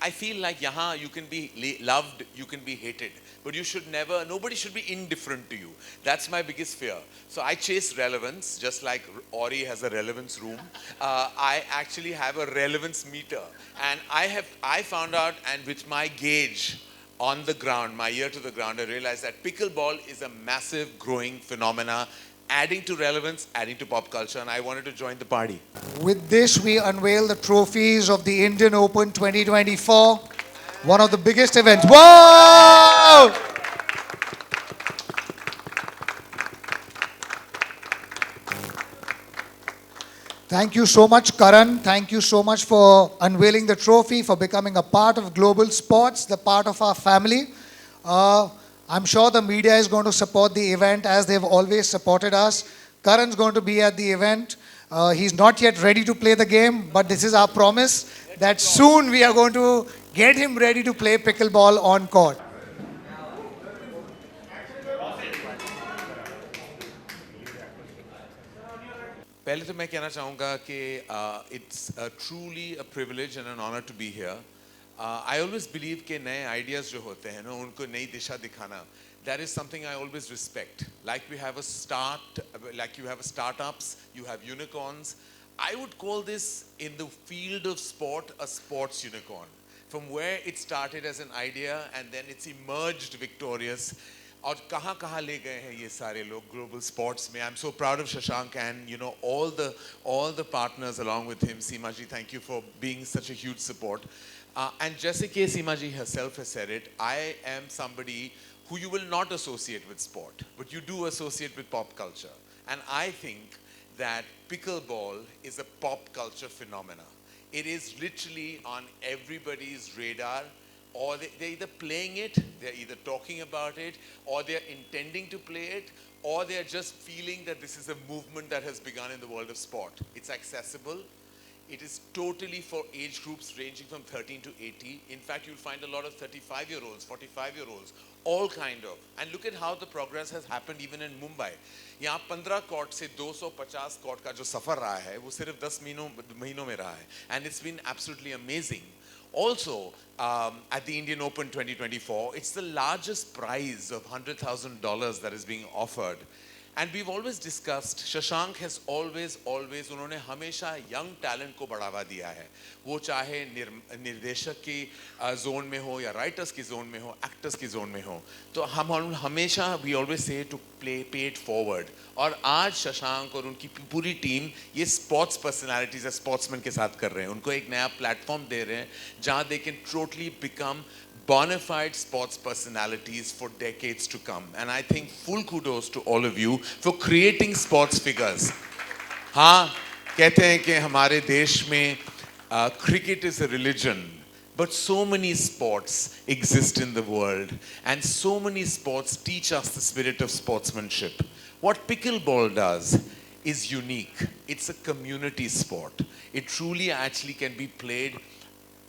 I feel like yahan you can be loved, you can be hated, but you should never, nobody should be indifferent to you. That's my biggest fear. So I chase relevance, just like Orry has a relevance room. I actually have a relevance meter, and I found out, and with my gauge on the ground, my ear to the ground, I realized that pickleball is a massive growing phenomena, adding to relevance, adding to pop culture, and I wanted to join the party. With this, we unveil the trophies of the Indian Open 2024, one of the biggest events. Whoa! Thank you so much, Karan. Thank you so much for unveiling the trophy, for becoming a part of global sports, the part of our family. I'm sure the media is going to support the event as they've always supported us. Karan's going to be at the event. He's not yet ready to play the game, but this is our promise that soon we are going to get him ready to play pickleball on court. पहले तो मैं कहना चाहूँगा कि it's truly a privilege and an honor to be here. I always believe कि नए ideas जो होते हैं ना उनको नई दिशा दिखाना, that is something I always respect. Like we have like you have startups, you have unicorns. I would call this in the field of sport a sports unicorn. From where it started as an idea and then it's emerged victorious. और कहाँ कहाँ ले गए हैं ये सारे लोग global sports में. I'm so proud of Shashank and all the partners along with him. Seema ji, thank you for being such a huge support. And जैसे कि Seema ji herself has said it, I am somebody who you will not associate with sport, but you do associate with pop culture. And I think that pickleball is a pop culture phenomena. It is literally on everybody's radar. Or they're either playing it, they're either talking about it, or they're intending to play it, or they're just feeling that this is a movement that has begun in the world of sport. It's accessible. It is totally for age groups ranging from 13 to 80. In fact, you'll find a lot of 35-year-olds, 45-year-olds, all kind of. And look at how the progress has happened even in Mumbai. यहाँ 15 court से 250 court का जो सफर रहा है, वो सिर्फ 10 महीनों में रहा है. And it's been absolutely amazing. Also, at the Indian Open 2024, it's the largest prize of $100,000 that is being offered. And we've always discussed, Shashank has always, उन्होंने हमेशा young talent को बढ़ावा दिया है. वो चाहे निर्देशक की zone में हो या writers की zone में हो, actors की zone में हो. तो हम हमेशा, we always say to pay it forward. और आज शशांक और उनकी पूरी टीम ये sports personalities, sportsmen के साथ कर रहे हैं. उनको एक नया platform दे रहे हैं, जहाँ they can totally become bona fide sports personalities for decades to come. And I think full kudos to all of you for creating sports figures. हाँ, कहते हैं कि हमारे देश में cricket is a religion, but so many sports exist in the world, and so many sports teach us the spirit of sportsmanship. What pickleball does is unique. It's a community sport. It truly actually can be played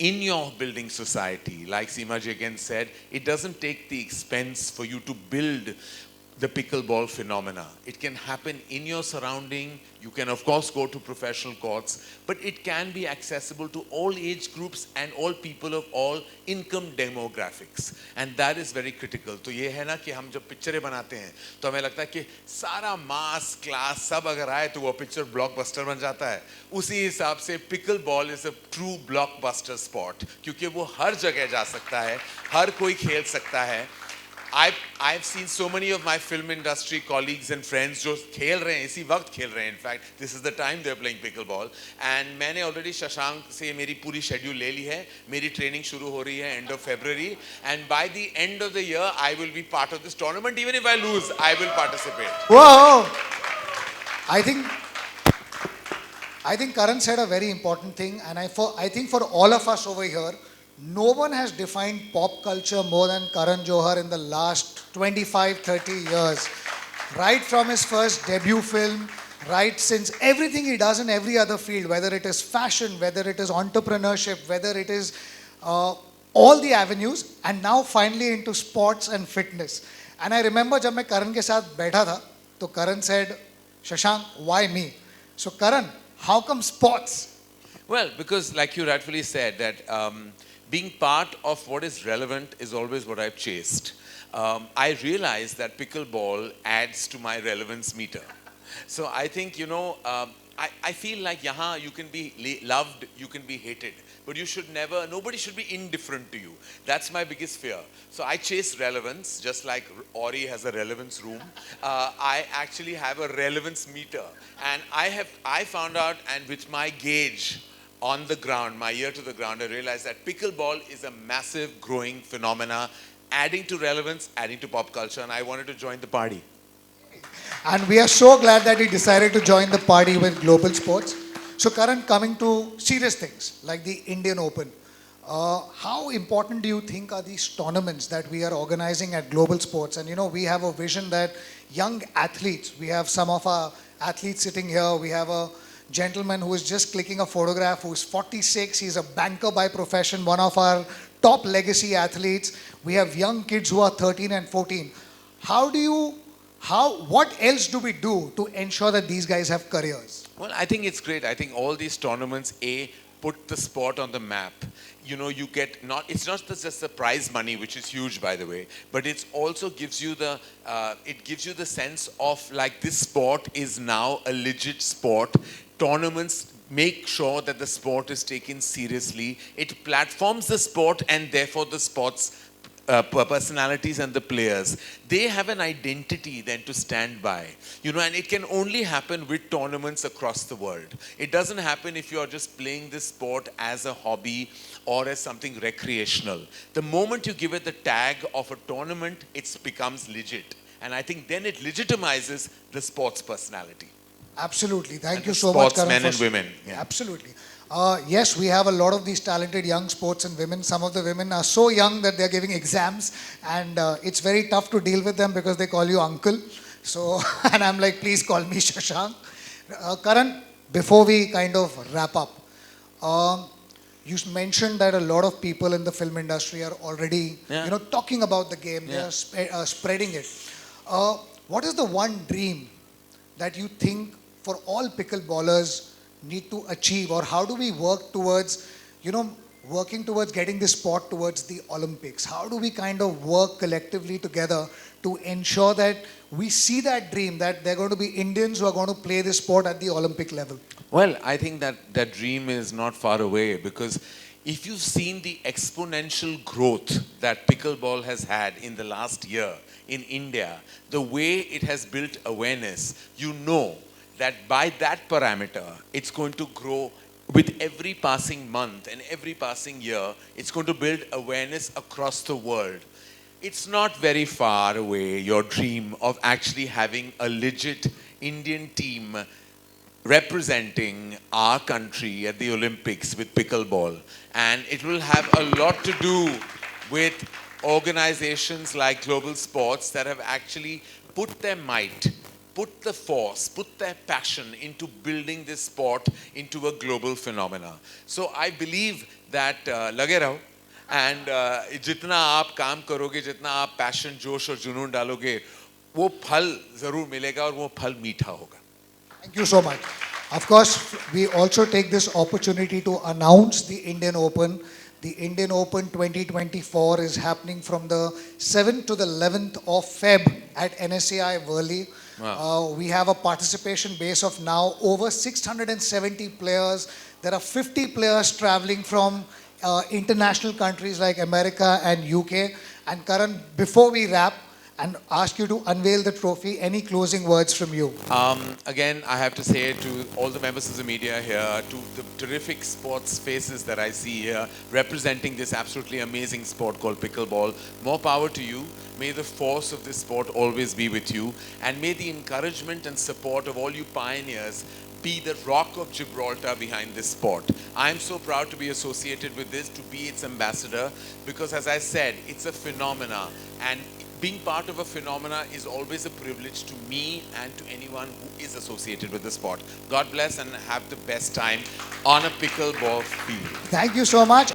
in your building society. Like Seema ji again said, it doesn't take the expense for you to build the pickleball phenomena. It can happen in your surrounding. You can of course go to professional courts, but it can be accessible to all age groups and all people of all income demographics. And that is very critical. तो ये है ना कि हम जब पिक्चरें बनाते हैं तो हमें लगता है कि सारा मास क्लास सब अगर आए तो वो पिक्चर ब्लॉकबस्टर बन जाता है. उसी हिसाब से pickleball is a true blockbuster sport क्योंकि वो हर जगह जा सकता है, हर कोई खेल सकता है. I've seen so many of my film industry colleagues and friends जो खेल रहे हैं, इसी वक्त खेल रहे हैं. In fact, this is the time they're playing pickleball. And मैंने already शशांक से मेरी पूरी schedule ले ली है. मेरी training शुरू हो रही है end of February. And by the end of the year, I will be part of this tournament. Even if I lose, I will participate. Whoa! I think Karan said a very important thing, and I think for all of us over here, no one has defined pop culture more than Karan Johar in the last 25, 30 years. Right from his first debut film, right since everything he does in every other field, whether it is fashion, whether it is entrepreneurship, whether it is all the avenues, and now finally into sports and fitness. And I remember जब मैं Karan के साथ बैठा था, तो Karan said, Shashank, why me? So Karan, how come sports? Well, because like you rightfully said that being part of what is relevant is always what I've chased. I realize that pickleball adds to my relevance meter. So I think, I feel like yahan you can be loved, you can be hated, but you should never, nobody should be indifferent to you. That's my biggest fear. So I chase relevance, just like Orry has a relevance room. I actually have a relevance meter. And I found out, and with my gauge on the ground, my ear to the ground, I realized that pickleball is a massive growing phenomena, adding to relevance, adding to pop culture, and I wanted to join the party. And we are so glad that he decided to join the party with global sports. So, Karan, coming to serious things like the Indian Open, how important do you think are these tournaments that we are organizing at global sports? And we have a vision that young athletes, we have some of our athletes sitting here, we have a gentleman who is just clicking a photograph who's 46, he's a banker by profession, one of our top legacy athletes. We have young kids who are 13 and 14. What else do we do to ensure that these guys have careers? Well, I think it's great. I think all these tournaments, put the sport on the map. You get it's not just the prize money, which is huge, by the way, but it also gives you the sense of like this sport is now a legit sport. Tournaments make sure that the sport is taken seriously. It platforms the sport and therefore the sport's personalities and the players. They have an identity then to stand by. And it can only happen with tournaments across the world. It doesn't happen if you're just playing this sport as a hobby or as something recreational. The moment you give it the tag of a tournament, it becomes legit. And I think then it legitimizes the sport's personality. Absolutely. Thank you so much, Karan. Sportsmen and women. Yeah. Absolutely. Yes, we have a lot of these talented young sports and women. Some of the women are so young that they're giving exams, and it's very tough to deal with them because they call you uncle. So, and I'm like, please call me Shashank. Karan, before we kind of wrap up, you mentioned that a lot of people in the film industry are already, talking about the game. They are spreading it. What is the one dream that you think for all pickleballers need to achieve, or how do we work towards, working towards getting this sport towards the Olympics? How do we kind of work collectively together to ensure that we see that dream, that there are going to be Indians who are going to play this sport at the Olympic level? Well, I think that dream is not far away, because if you've seen the exponential growth that pickleball has had in the last year in India, the way it has built awareness, that by that parameter, it's going to grow with every passing month and every passing year. It's going to build awareness across the world. It's not very far away, your dream of actually having a legit Indian team representing our country at the Olympics with pickleball. And it will have a lot to do with organizations like Global Sports that have actually put their might, put the force, put their passion into building this sport into a global phenomena. So I believe that lage raho, and jitna aap kaam karoge, jitna aap passion, josh aur junoon daloge, wo phal zarur milega aur wo phal meetha hoga. Thank you so much. Of course, we also take this opportunity to announce the Indian Open. The Indian Open 2024 is happening from the 7th to the 11th of Feb at NSAI Worli. Wow. We have a participation base of now over 670 players. There are 50 players traveling from international countries like America and UK. And Karan, before we wrap and ask you to unveil the trophy, any closing words from you? Again, I have to say to all the members of the media here, to the terrific sports faces that I see here, representing this absolutely amazing sport called pickleball, more power to you. May the force of this sport always be with you, and may the encouragement and support of all you pioneers be the rock of Gibraltar behind this sport. I am so proud to be associated with this, to be its ambassador, because as I said, it's a phenomena, and being part of a phenomena is always a privilege to me and to anyone who is associated with the sport. God bless and have the best time on a pickleball field. Thank you so much.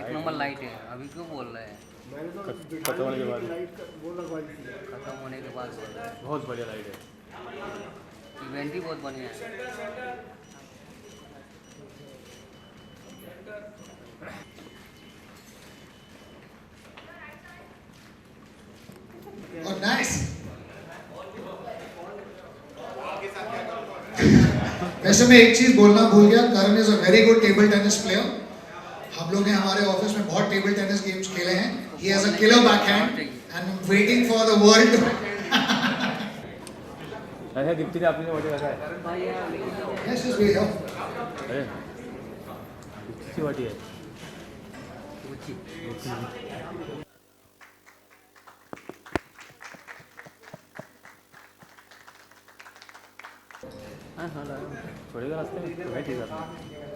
एक number light है अभी क्यों बोल रहे हैं खत्म होने के बाद खत्म होने के बाद बहुत बढ़िया लाइट है। इवेंट ही बहुत बढ़िया है। और नाइस। वैसे मैं एक चीज बोलना भूल गया, Karan is a very good table tennis player. हम लोग ने हमारे ऑफिस में बहुत टेबल टेनिस गेम्स खेले हैं। He has a killer backhand and waiting for the world. अच्छा दीप्ति ने आपने वाटी रखा है। Yes yes we have. अरे किसकी वाटी है? हाँ हाँ छोड़ेगा रास्ते में तो है ठीक है।